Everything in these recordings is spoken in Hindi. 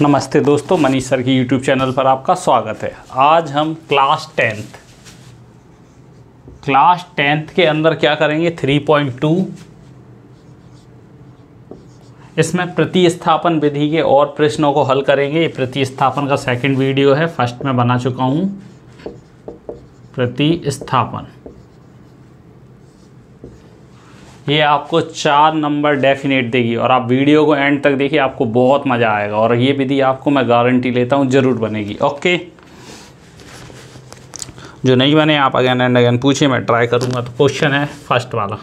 नमस्ते दोस्तों, मनीष सर की यूट्यूब चैनल पर आपका स्वागत है। आज हम क्लास टेंथ के अंदर क्या करेंगे 3.2 इसमें प्रतिस्थापन विधि के और प्रश्नों को हल करेंगे। ये प्रतिस्थापन का सेकंड वीडियो है, फर्स्ट में बना चुका हूँ प्रतिस्थापन। ये आपको 4 नंबर डेफिनेट देगी और आप वीडियो को एंड तक देखिए, आपको बहुत मज़ा आएगा और ये विधि आपको मैं गारंटी लेता हूँ ज़रूर बनेगी। ओके, जो नहीं बने आप अगेन एंड अगेन पूछिए, मैं ट्राई करूँगा। तो क्वेश्चन है फर्स्ट वाला,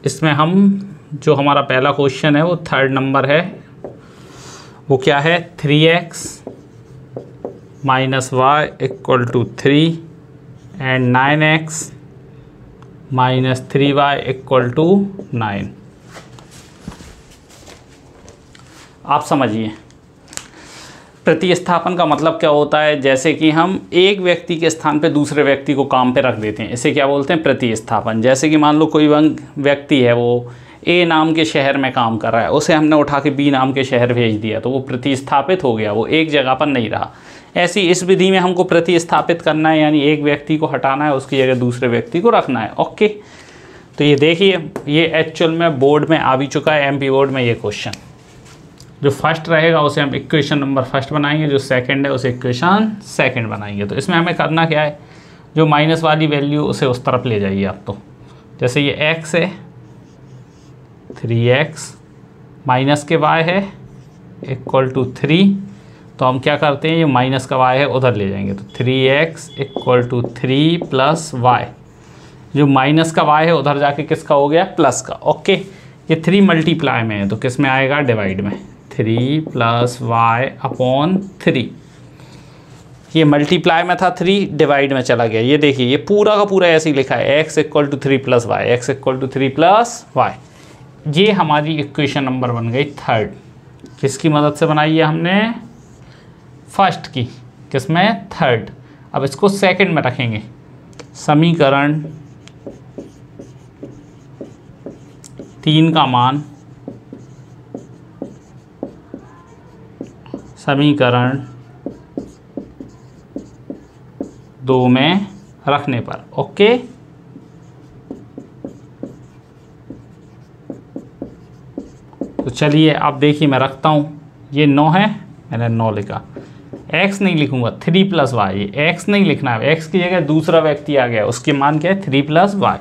इसमें हम जो हमारा पहला क्वेश्चन है वो थर्ड नंबर है। वो क्या है 3x - y = 3 and 9x - 3y = 9। आप समझिए प्रतिस्थापन का मतलब क्या होता है। जैसे कि हम एक व्यक्ति के स्थान पे दूसरे व्यक्ति को काम पे रख देते हैं, इसे क्या बोलते हैं प्रतिस्थापन। जैसे कि मान लो कोई व्यक्ति है, वो ए नाम के शहर में काम कर रहा है, उसे हमने उठा के बी नाम के शहर भेज दिया, तो वो प्रतिस्थापित हो गया, वो एक जगह पर नहीं रहा। ऐसी इस विधि में हमको प्रतिस्थापित करना है, यानी एक व्यक्ति को हटाना है, उसकी जगह दूसरे व्यक्ति को रखना है। ओके, तो ये देखिए, ये एक्चुअल में बोर्ड में आ भी चुका है, एमपी बोर्ड में। ये क्वेश्चन जो फर्स्ट रहेगा उसे हम इक्वेशन नंबर फर्स्ट बनाएंगे, जो सेकंड है उसे इक्वेशन सेकंड बनाएंगे। तो इसमें हमें करना क्या है, जो माइनस वाली वैल्यू उसे उस तरफ ले जाइए आप। तो जैसे ये x है 3x माइनस के y है = 3, तो हम क्या करते हैं, ये माइनस का y है उधर ले जाएंगे। तो 3x = 3 + y, जो माइनस का y है उधर जाके किसका हो गया प्लस का। ओके, ये 3 मल्टीप्लाई में है तो किस में आएगा डिवाइड में, 3 + y/3। ये मल्टीप्लाई में था, 3 डिवाइड में चला गया। ये देखिए, ये पूरा का पूरा ऐसे ही लिखा है, x = 3 + y, x = 3 + y। ये हमारी इक्वेशन नंबर बन गई थर्ड। किसकी मदद से बनाई है हमने, फर्स्ट की, किसमें थर्ड। अब इसको सेकंड में रखेंगे, समीकरण 3 का मान समीकरण 2 में रखने पर। ओके, तो चलिए आप देखिए, मैं रखता हूँ। ये 9 है, मैंने 9 लिखा, x नहीं लिखूंगा 3 + y, ये x नहीं लिखना है, x की जगह दूसरा व्यक्ति आ गया, उसके मान क्या है 3 + y,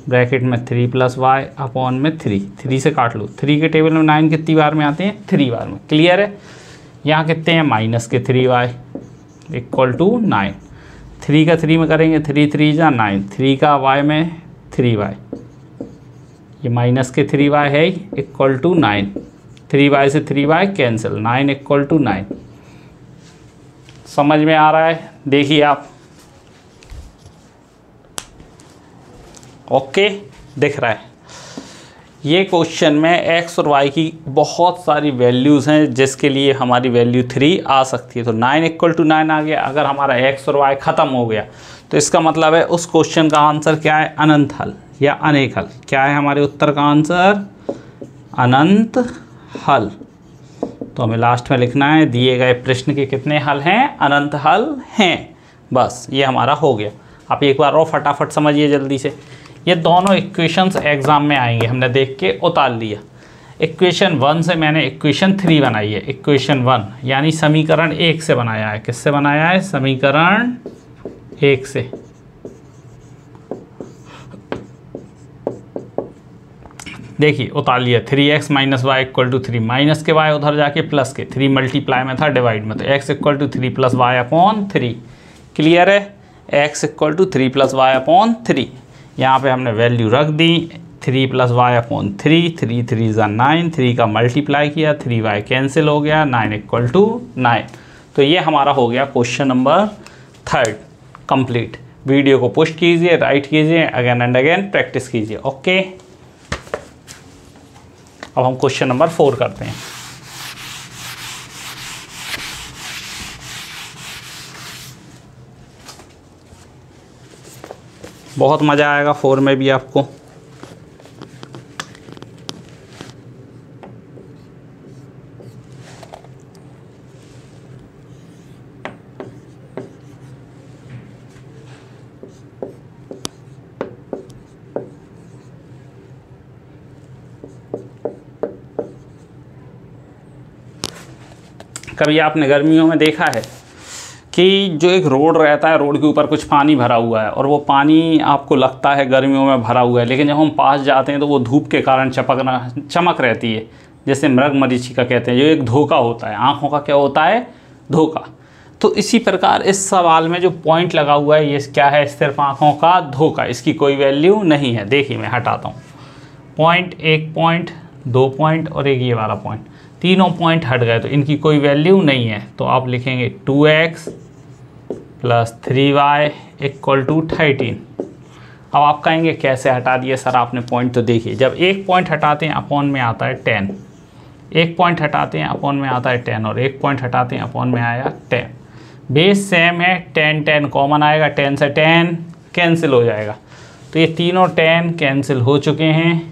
ब्रैकेट में 3 + y/में 3 से काट लो। 3 के टेबल में 9 कितनी बार में आते हैं, 3 बार में। क्लियर है। यहाँ कितने हैं -3y = 9, 3 का 3 में करेंगे, 3 3 जा 9, 3 का y में 3y, ये माइनस के 3y है = 9, 3y से 3y कैंसिल, 9 = 9। समझ में आ रहा है, देखिए आप। ओके, दिख रहा है। ये क्वेश्चन में x और y की बहुत सारी वैल्यूज़ हैं, जिसके लिए हमारी वैल्यू 3 आ सकती है। तो 9 = 9 आ गया। अगर हमारा x और y ख़त्म हो गया तो इसका मतलब है उस क्वेश्चन का आंसर क्या है, अनंत हल या अनेक हल। क्या है हमारे उत्तर का आंसर, अनंत हल। तो हमें लास्ट में लिखना है, दिए गए प्रश्न के कितने हल हैं, अनंत हल हैं। बस ये हमारा हो गया। आप एक बार और फटाफट समझिए जल्दी से। ये दोनों इक्वेशंस एग्जाम में आएंगे, हमने देख के उतार लिया। इक्वेशन 1 से मैंने इक्वेशन 3 बनाई है। इक्वेशन 1 यानी समीकरण 1 से बनाया है। किससे बनाया है, समीकरण 1 से। देखिए उतार लिया, 3x - y = 3, माइनस के y उधर जाके प्लस के, 3 मल्टीप्लाई में था डिवाइड में, तो x = 3 + y/3। क्लियर है, x = 3 + y/3। यहाँ पे हमने वैल्यू रख दी, 3 + y/3, 3 3 जा 9, 3 का मल्टीप्लाई किया, 3y कैंसिल हो गया, 9 = 9। तो ये हमारा हो गया question number third complete. Video को पुश कीजिए, राइट कीजिए, अगेन एंड अगेन प्रैक्टिस कीजिए। ओके, अब हम क्वेश्चन नंबर 4 करते हैं। बहुत मज़ा आएगा 4 में भी आपको। कभी आपने गर्मियों में देखा है कि जो एक रोड रहता है, रोड के ऊपर कुछ पानी भरा हुआ है और वो पानी आपको लगता है गर्मियों में भरा हुआ है, लेकिन जब हम पास जाते हैं तो वो धूप के कारण चमक रहती है, जैसे मृगमरीचिका कहते हैं, जो एक धोखा होता है, आँखों का क्या होता है, धोखा। तो इसी प्रकार इस सवाल में जो पॉइंट लगा हुआ है ये क्या है, सिर्फ आँखों का धोखा, इसकी कोई वैल्यू नहीं है। देखिए मैं हटाता हूँ पॉइंट, एक पॉइंट, दो पॉइंट और एक ये वाला पॉइंट, तीनों पॉइंट हट गए तो इनकी कोई वैल्यू नहीं है। तो आप लिखेंगे 2x + 3y = 13। अब आप कहेंगे कैसे हटा दिए सर आपने पॉइंट, तो देखिए जब एक पॉइंट हटाते हैं अपॉन में आता है 10, एक पॉइंट हटाते हैं अपॉन में आता है 10 और एक पॉइंट हटाते हैं अपॉन में आया 10। बेस सेम है, 10 10 कॉमन आएगा, 10 से 10 कैंसिल हो जाएगा, तो ये तीनों 10 कैंसिल हो चुके हैं।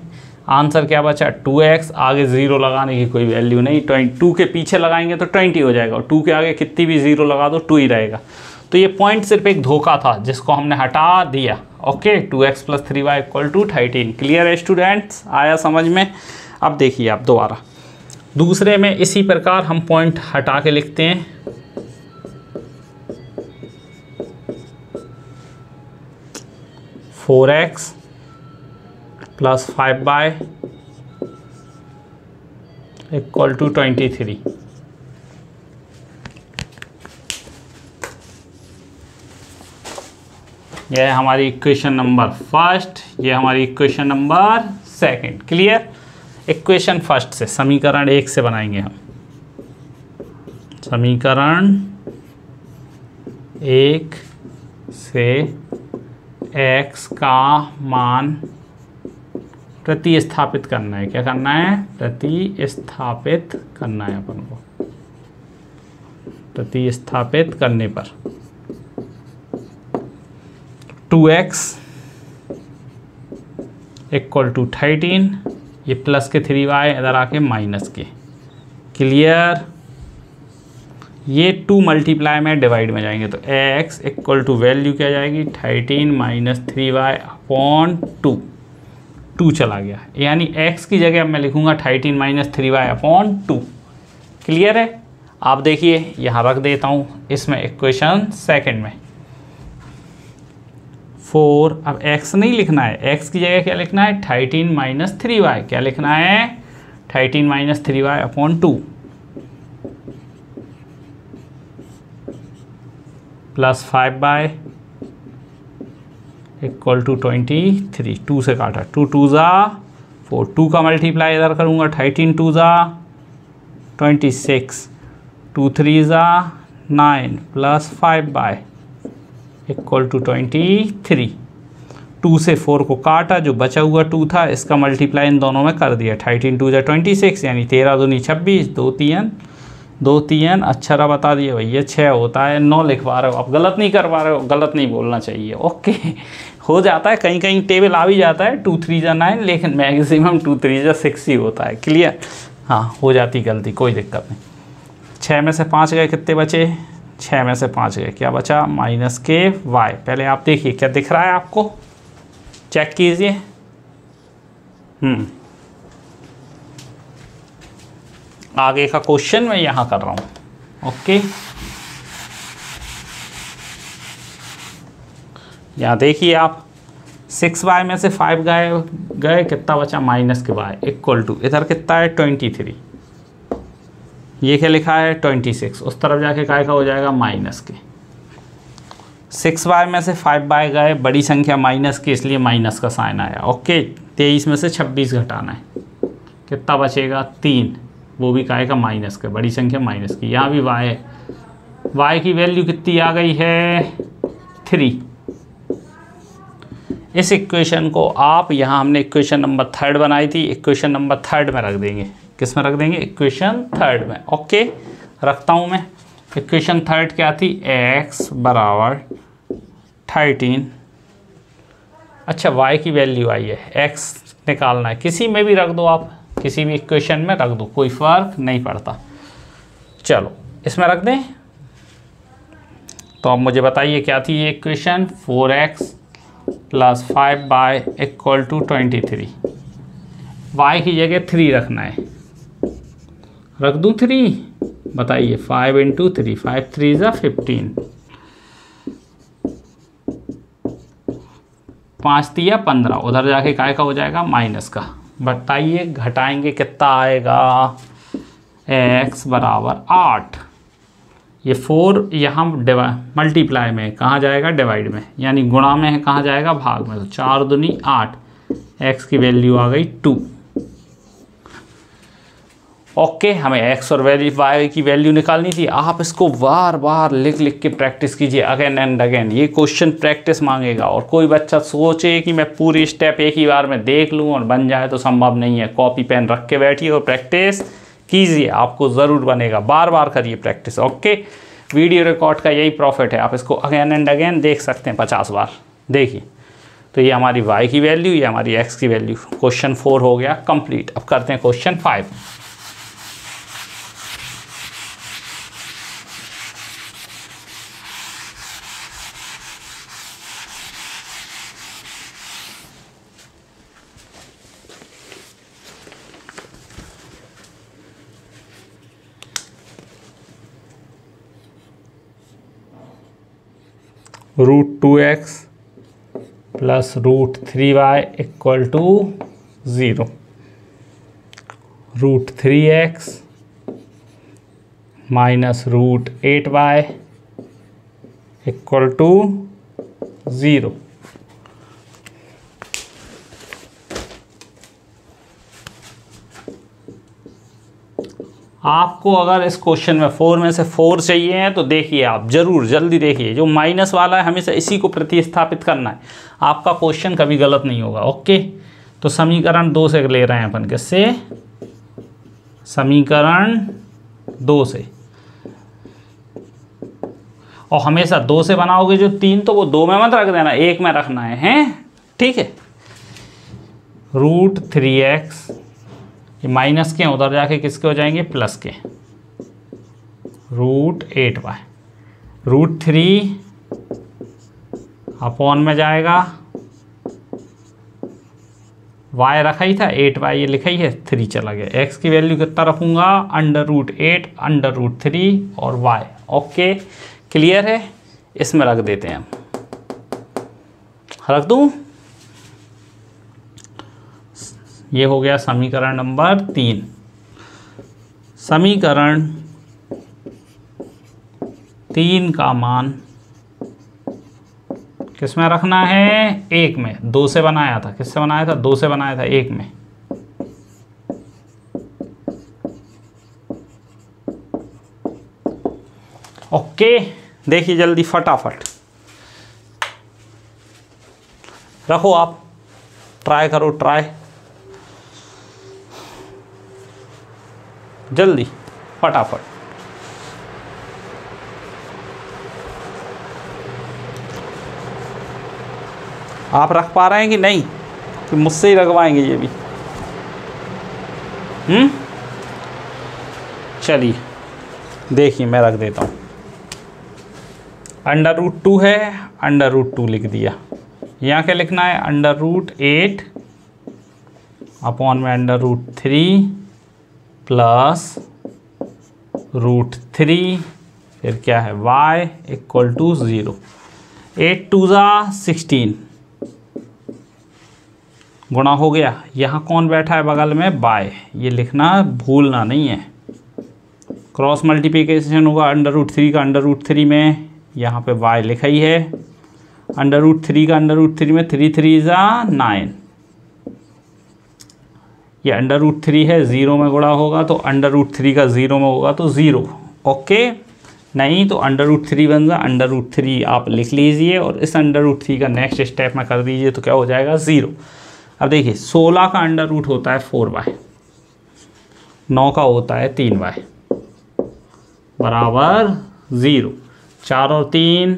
आंसर क्या बचा, 2x, आगे 0 लगाने की कोई वैल्यू नहीं, 2 के पीछे लगाएंगे तो 20 हो जाएगा और 2 के आगे कितनी भी 0 लगा दो 2 ही रहेगा। तो ये पॉइंट सिर्फ एक धोखा था जिसको हमने हटा दिया। Okay, 2x + 3y = 13। क्लियर है स्टूडेंट्स, आया समझ में। अब देखिए आप दोबारा दूसरे में इसी प्रकार हम पॉइंट हटा के लिखते हैं। (4x + 5y = 23। यह है हमारी इक्वेशन नंबर फर्स्ट, ये हमारी equation number second. Clear. Equation first से समीकरण 1 से बनाएंगे हम। समीकरण 1 से x का मान प्रतिस्थापित करना है। क्या करना है, प्रतिस्थापित करना है अपन को। प्रतिस्थापित करने पर 2x = 13, ये प्लस के 3y इधर आके माइनस के। क्लियर। ये 2 मल्टीप्लाई में डिवाइड में जाएंगे तो x = वैल्यू क्या जाएगी, 13 - 3y/2। 2 चला गया, यानी x की जगह मैं लिखूंगा 13 - 3y/2। क्लियर है। आप देखिए यहाँ रख देता हूँ इसमें इक्वेशन सेकंड में 4। अब x नहीं लिखना है, x की जगह क्या लिखना है, 13 - 3y। क्या लिखना है, 13 - 3y/2 + 5y = 23। 2 से काटा, 2 2 = 4, 2 का मल्टीप्लाई इधर करूँगा, 13 2 = 26, 2 3 = 9 + 5y = 23। 2 से 4 को काटा, जो बचा हुआ 2 था इसका मल्टीप्लाई इन दोनों में कर दिया, 13 2 = 26, यानी 13 दूनी 26, 2 3 अक्षरा बता दिए भैया 6 होता है। 9 लिखवा रहे हो, अब गलत नहीं करवा रहे हो, गलत नहीं बोलना चाहिए। ओके, हो जाता है, कहीं कहीं टेबल आ भी जाता है 2 3 = 9, लेकिन मैक्सिमम 2 3 = 6 ही होता है। क्लियर। हाँ, हो जाती गलती, कोई दिक्कत नहीं। 6 में से 5 गए, कितने बचे, 6 में से 5 गए, क्या बचा, -y। पहले आप देखिए क्या दिख रहा है आपको, चेक कीजिए। आगे का क्वेश्चन मैं यहाँ कर रहा हूँ। ओके, यहाँ देखिए आप 6y में से 5 गए, कितना बचा, -y = इधर कितना है, 23। ये क्या लिखा है, 26, उस तरफ जाके काय का हो जाएगा, माइनस के। 6y में से 5y गए, बड़ी संख्या माइनस की, इसलिए माइनस का साइन आया। ओके, 23 में से 26 घटाना है, कितना बचेगा, 3, वो भी काय का, माइनस का, बड़ी संख्या माइनस की। यहाँ भी y है, y की वैल्यू कितनी आ गई है, 3। इस इक्वेशन को आप, यहाँ हमने इक्वेशन नंबर 3 बनाई थी, इक्वेशन नंबर 3 में रख देंगे। किस में रख देंगे, इक्वेशन 3 में। ओके, रखता हूँ मैं। इक्वेशन 3 क्या थी, x = 13। अच्छा, y की वैल्यू आई है, x निकालना है, किसी में भी रख दो आप, किसी भी इक्वेशन में रख दो, कोई फ़र्क नहीं पड़ता। चलो इसमें रख दें। तो अब मुझे बताइए क्या थी ये इक्वेशन, 4x + 5y = 23। y की जगह 3 रखना है, रख दूँ 3, बताइए 5 × 3, 5 3 = 15, 5 3 = 15, उधर जाके काय का हो जाएगा माइनस का। बताइए घटाएंगे कितना आएगा, x बराबर 8, ये 4 यहाँ मल्टीप्लाई में कहाँ जाएगा, डिवाइड में, यानी गुणा में है कहाँ जाएगा, भाग में। तो 4 दूनी 8, x की वैल्यू आ गई 2। ओके, हमें x और y की वैल्यू निकालनी थी। आप इसको बार बार लिख लिख के प्रैक्टिस कीजिए, अगेन एंड अगेन। ये क्वेश्चन प्रैक्टिस मांगेगा, और कोई बच्चा सोचे कि मैं पूरी स्टेप एक ही बार में देख लूँ और बन जाए, तो संभव नहीं है। कॉपी पेन रख के बैठिए और प्रैक्टिस कीजिए, आपको ज़रूर बनेगा। बार बार करिए प्रैक्टिस। ओके, वीडियो रिकॉर्ड का यही प्रॉफिट है, आप इसको अगेन एंड अगेन देख सकते हैं 50 बार। देखिए, तो ये हमारी y की वैल्यू, ये हमारी x की वैल्यू। क्वेश्चन 4 हो गया कंप्लीट। अब करते हैं question 5। √2x plus √3y = 0, √3x minus √8y = 0। आपको अगर इस क्वेश्चन में 4 में से 4 चाहिए हैं तो देखिए, आप जरूर जल्दी देखिए। जो माइनस वाला है हमेशा इसी को प्रतिस्थापित करना है, आपका क्वेश्चन कभी गलत नहीं होगा। ओके, तो समीकरण 2 से ले रहे हैं अपन, किससे, समीकरण 2 से। और हमेशा 2 से बनाओगे जो 3, तो वो 2 में मत रख देना, 1 में रखना है, हैं? ठीक है। √3x, ये माइनस के उधर जाके किसके हो जाएंगे, प्लस के, √8y, √3 अपॉन में जाएगा, y रखा ही था 8y, ये लिखा ही है 3 चला गया। x की वैल्यू कितना रखूँगा, √8 √3 और y। ओके, क्लियर है। इसमें रख देते हैं हम, रख दूँ। ये हो गया समीकरण नंबर 3। समीकरण 3 का मान किस में रखना है, 1 में। 2 से बनाया था, किससे बनाया था, 2 से बनाया था, 1 में। ओके, देखिए जल्दी फटाफट रखो, आप ट्राई करो, ट्राई जल्दी फटाफट। आप रख पा रहे हैं कि नहीं, कि मुझसे ही रखवाएंगे ये भी? चलिए देखिए, मैं रख देता हूँ। √2 है, √2 लिख दिया। यहाँ क्या लिखना है, √8 अपॉन में √3 प्लस √3, फिर क्या है, y = 0। 8 2 = 16, गुणा हो गया। यहाँ कौन बैठा है बगल में, y, ये लिखना भूलना नहीं है। क्रॉस मल्टीप्लिकेशन होगा √3 का √3 में, यहाँ पे y लिखा ही है। √3 का √3 में 3 3 = 9, ये √3 है, 0 में गुणा होगा तो √3 का 0 में होगा तो 0। ओके, नहीं तो √3 बन जा, √3 आप लिख लीजिए और इस √3 का नेक्स्ट स्टेप में कर दीजिए तो क्या हो जाएगा, 0। अब देखिए 16 का √ होता है 4y, 9 का होता है 3y बराबर 0, 4 और 3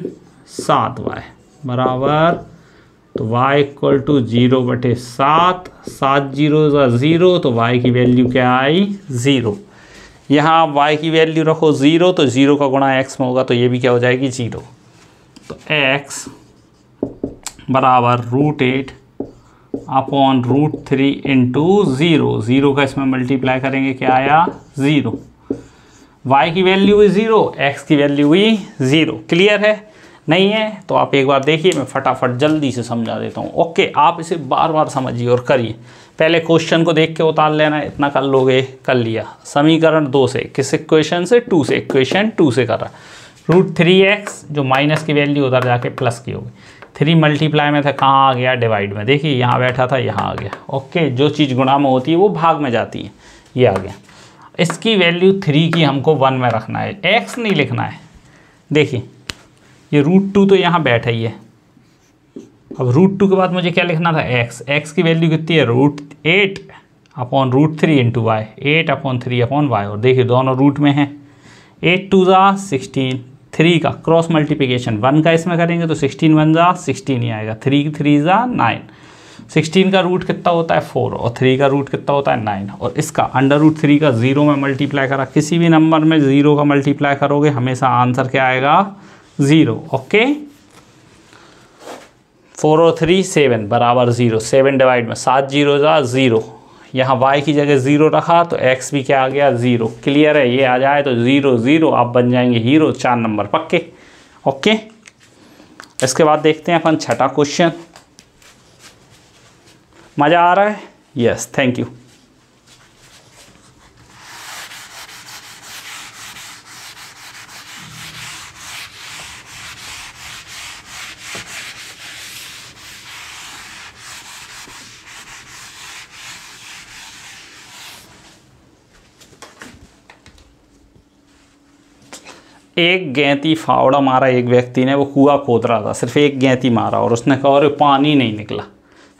7y बराबर, तो y = 0/7, 7 0 = 0, तो y की वैल्यू क्या आई, 0। यहाँ आप y की वैल्यू रखो 0, तो 0 का गुणा x में होगा तो ये भी क्या हो जाएगी, 0। तो x बराबर √8 अपॉन √3 इंटू 0, 0 का इसमें मल्टीप्लाई करेंगे क्या आया 0। y की वैल्यू हुई 0, x की वैल्यू हुई 0। क्लियर है? नहीं है तो आप एक बार देखिए, मैं फटाफट जल्दी से समझा देता हूँ। ओके, आप इसे बार बार समझिए और करिए। पहले क्वेश्चन को देख के उतार लेना है, इतना कर लोगे, कर लिया। समीकरण 2 से, किस इक्वेशन से? 2 से, इक्वेशन 2 से कर रहा। √3x जो माइनस की वैल्यू उधर जाके प्लस की होगी, 3 मल्टीप्लाई में था, कहाँ आ गया डिवाइड में। देखिए यहाँ बैठा था, यहाँ आ गया। ओके, जो चीज़ गुणा में होती है वो भाग में जाती है, ये आ गया। इसकी वैल्यू 3 की हमको 1 में रखना है, x नहीं लिखना है। देखिए ये √2 तो यहाँ बैठा ही है। अब √2 के बाद मुझे क्या लिखना था x की वैल्यू कितनी है √8 upon √3 into Y, 8/3 upon Y. और देखिए दोनों रूट में हैं, 8 2 जा 16, 3 का क्रॉस मल्टीप्लिकेशन 1 का इसमें करेंगे तो 16 1 जा 16 ही आएगा, 3 3 जा 9। 16 का रूट कितना होता है 4 और 3 का रूट कितना होता है 9। और इसका √3 का 0 में मल्टीप्लाई करा। किसी भी नंबर में 0 का मल्टीप्लाई करोगे हमेशा आंसर क्या आएगा 0। ओके, 4 और 3 7 बराबर 0, 7 डिवाइड में 7 0 जा 0। यहाँ y की जगह 0 रखा तो x भी क्या आ गया 0। क्लियर है? ये आ जाए तो 0 0 आप बन जाएंगे हीरो, 4 नंबर पक्के। ओके, इसके बाद देखते हैं अपन छठा क्वेश्चन। मज़ा आ रहा है? Yes, thank you. एक गैंती फावड़ा मारा एक व्यक्ति ने, वो कुआं खोद रहा था, सिर्फ एक गैंती मारा और उसने कहा अरे पानी नहीं निकला।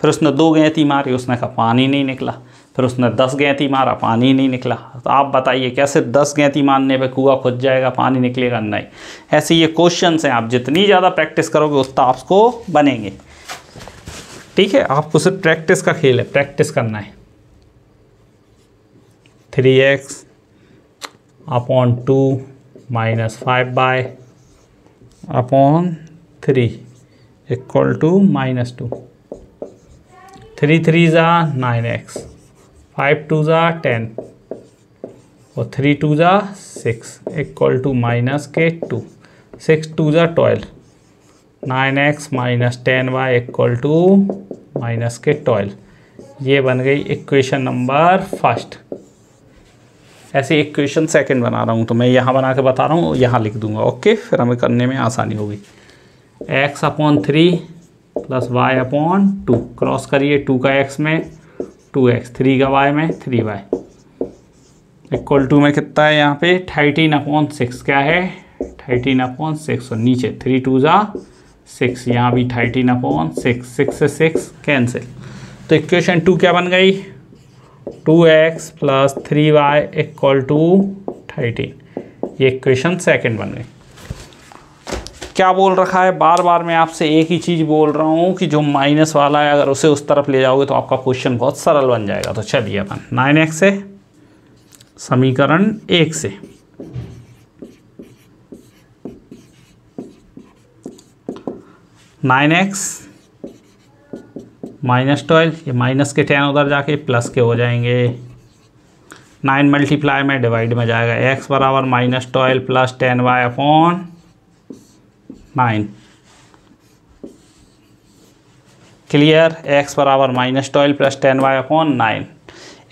फिर उसने 2 गैंती मारी, उसने कहा पानी नहीं निकला। फिर उसने 10 गैंती मारा, पानी नहीं निकला। तो आप बताइए क्या सिर्फ 10 गैंती मारने पे कुआं खुद जाएगा, पानी निकलेगा? नहीं। ऐसे ये क्वेश्चन हैं, आप जितनी ज़्यादा प्रैक्टिस करोगे उतना आपको बनेंगे। ठीक है, आपको सिर्फ प्रैक्टिस का खेल है, प्रैक्टिस करना है। 3x upon 2 minus 5y upon 3 equal to -2। 3 3 जा 9x, 5 2 जा 10 और 3 2 जा 6 इक्वल टू -2। 6 2 जा 12, 9x minus 10y equal to -12। ये बन गई इक्वेशन नंबर फर्स्ट। ऐसे इक्वेशन सेकंड बना रहा हूँ तो मैं यहाँ बना के बता रहा हूँ, यहाँ लिख दूंगा। ओके, फिर हमें करने में आसानी होगी। x/3 प्लस y/2 क्रॉस करिए, 2 का x में 2x, 3 का y में 3y इक्वल टू में कितना है यहाँ पे 13/6। क्या है 13/6 और नीचे 3 2 जा 6, यहाँ भी 13/6, 6 से 6 कैंसिल। तो इक्वेशन 2 क्या बन गई 2x plus 3y equal to 13। ये इक्वेशन सेकंड बन गई। क्या बोल रखा है, बार बार मैं आपसे एक ही चीज़ बोल रहा हूँ कि जो माइनस वाला है अगर उसे उस तरफ ले जाओगे तो आपका क्वेश्चन बहुत सरल बन जाएगा। तो चलिए अपन 9x से समीकरण 1 से -9x -12, ये माइनस के 10 उधर जाके प्लस के हो जाएंगे। 9 मल्टीप्लाई में डिवाइड में जाएगा, x बराबर -12 plus 10y upon 9। Clear? x बराबर -12 प्लस 10y अपॉन 9।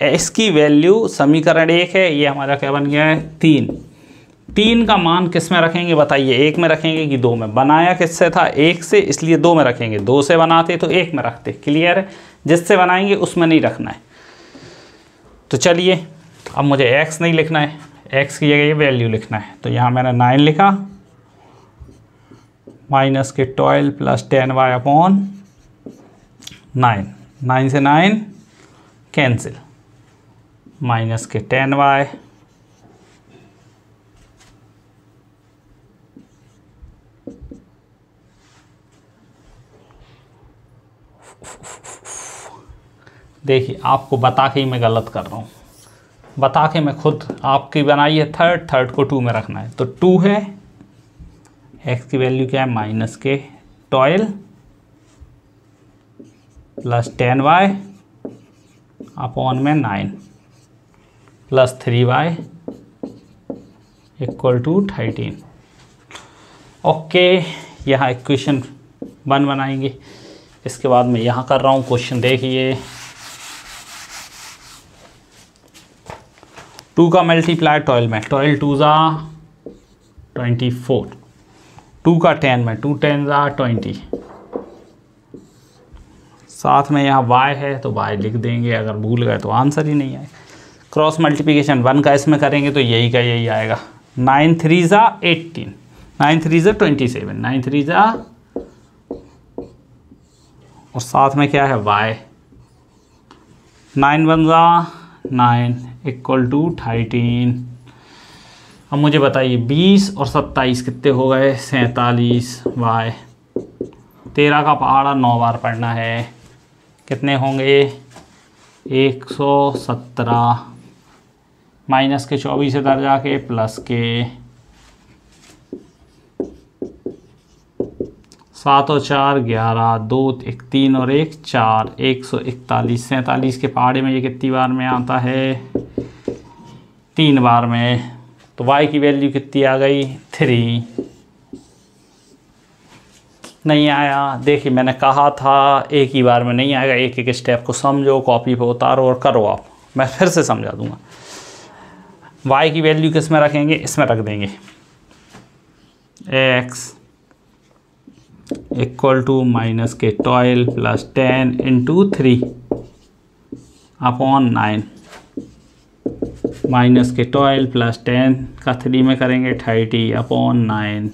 इसकी वैल्यू समीकरण 1 है, ये हमारा क्या बन गया है 3। 3 का मान किस में रखेंगे बताइए, 1 में रखेंगे कि 2 में? बनाया किससे था 1 से, इसलिए 2 में रखेंगे। 2 से बनाते तो 1 में रखते। क्लियर है? जिससे बनाएंगे उसमें नहीं रखना है। तो चलिए अब मुझे x नहीं लिखना है, x की जगह ये वैल्यू लिखना है। तो यहाँ मैंने 9 लिखा, -12 प्लस 10y अपॉन 9, 9 से 9 कैंसिल, -10y देखिए आपको बता के ही मैं गलत कर रहा हूँ, बता के मैं खुद आपकी बनाई है थर्ड को 2 में रखना है। तो 2 है, x की वैल्यू क्या है -12 प्लस 10y अपॉन में 9 plus 3y equal to 13। Okay, यहाँ इक्वेशन 1 बनाएंगे। इसके बाद मैं यहाँ कर रहा हूँ क्वेश्चन, देखिए 2 का मल्टीप्लाई 12 में, 12 2 ज़ा 24, 2 का 10 में, 2 10 ज़ा 20, साथ में यहाँ y है तो y लिख देंगे, अगर भूल गए तो आंसर ही नहीं आएगा। क्रॉस मल्टीप्लिकेशन 1 का इसमें करेंगे तो यही का यही आएगा। 9 3 ज़ा 18, 9 3 ज़ा 27, 9 3 ज़ा और साथ में क्या है y, 9 1 ज़ा 9 इक्वल टू 13। अब मुझे बताइए 20 और 27 कितने हो गए, 47 y, 13 का पहाड़ा 9 बार पढ़ना है, कितने होंगे 117, माइनस के 24 इधर जाके प्लस के 7 और 4 11, 2 1 3 और 1 4, 141। 47 के पहाड़े में ये कितनी बार में आता है, 3 बार में। तो y की वैल्यू कितनी आ गई, 3। नहीं आया। देखिए मैंने कहा था एक ही बार में नहीं आएगा, एक एक स्टेप को समझो, कॉपी पे उतारो और करो आप। मैं फिर से समझा दूंगा। y की वैल्यू किस में रखेंगे, इसमें रख देंगे, x इक्वल टू माइनस के 12 प्लस 10 इंटू 3 अपॉन 9, माइनस के 12 प्लस 10 का 3 में करेंगे 30 अपॉन 9,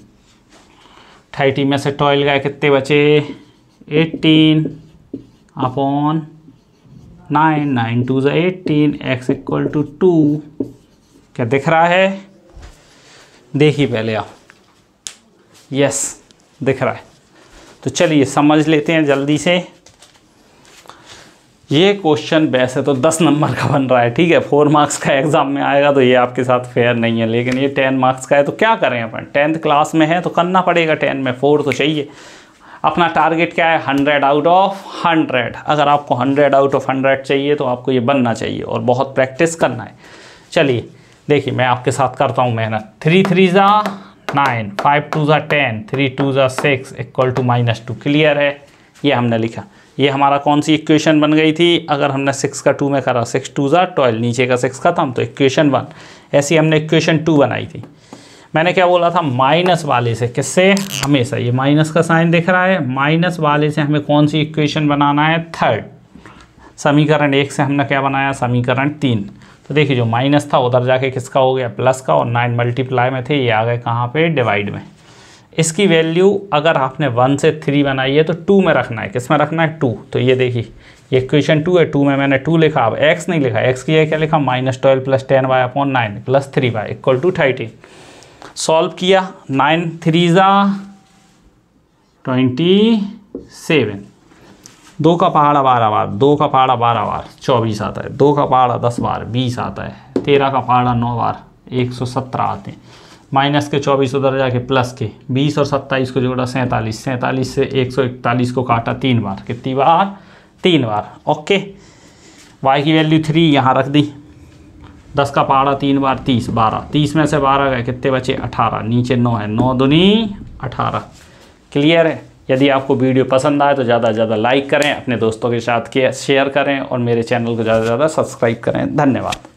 30 में से 12 गए कितने बचे, 18 अपॉन 9, 9 2 ज़ा 18, x इक्वल टू 2। क्या दिख रहा है, देखिए पहले आप, यस दिख रहा है। तो चलिए समझ लेते हैं जल्दी से। ये क्वेश्चन वैसे तो 10 नंबर का बन रहा है, ठीक है, 4 मार्क्स का एग्जाम में आएगा तो ये आपके साथ फेयर नहीं है, लेकिन ये 10 मार्क्स का है तो क्या करें अपन, 10th क्लास में है तो करना पड़ेगा, 10 में 4 तो चाहिए। अपना टारगेट क्या है, 100 आउट ऑफ 100। अगर आपको 100 आउट ऑफ 100 चाहिए तो आपको ये बनना चाहिए और बहुत प्रैक्टिस करना है। चलिए देखिए मैं आपके साथ करता हूँ मेहनत। 3 3 ज़ा 9, 5 2 ज़ा 10, 3 2 ज़ा 6 इक्वल टू -2। क्लियर है, ये हमने लिखा। ये हमारा कौन सी इक्वेशन बन गई थी, अगर हमने 6 का 2 में करा, 6 2 ज़ा 12, नीचे का 6 खत्म, तो इक्वेशन 1। ऐसी हमने इक्वेशन 2 बनाई थी। मैंने क्या बोला था, माइनस वाले से, किससे, हमेशा ये माइनस का साइन दिख रहा है, माइनस वाले से हमें कौन सी इक्वेशन बनाना है, 3rd। समीकरण 1 से हमने क्या बनाया, समीकरण 3। तो देखिए जो माइनस था उधर जाके किसका हो गया, प्लस का, और 9 मल्टीप्लाई में थे, ये आ गए कहाँ पे, डिवाइड में। इसकी वैल्यू अगर आपने 1 से 3 बनाई है तो 2 में रखना है, किस में रखना है, 2। तो ये देखिए ये इक्वेशन 2 है, 2 में मैंने 2 लिखा, अब x नहीं लिखा, x की जगह क्या लिखा, -12 plus 10y upon 9 plus 3y equal to 13। Solve किया, 9 3 ज़ा 27, 2 का पहाड़ा 12 बार, 2 का पहाड़ा 12 बार 24 आता है, 2 का पहाड़ा 10 बार 20 आता है, 13 का पहाड़ा 9 बार 117 आते हैं, माइनस के 24 उधर जाके प्लस के 20 और 27 को जोड़ा 47, 47 से 141 को काटा 3 बार, कितनी बार, 3 बार। ओके, y की वैल्यू 3 यहाँ रख दी, 10 का पहाड़ा 3 बार 30, 12, 30 में से 12 गए कितने बचे, 18, नीचे 9 है, 9 दूनी 18। क्लियर है। यदि आपको वीडियो पसंद आए तो ज़्यादा से ज़्यादा लाइक करें, अपने दोस्तों के साथ शेयर करें और मेरे चैनल को ज़्यादा से ज़्यादा सब्सक्राइब करें। धन्यवाद।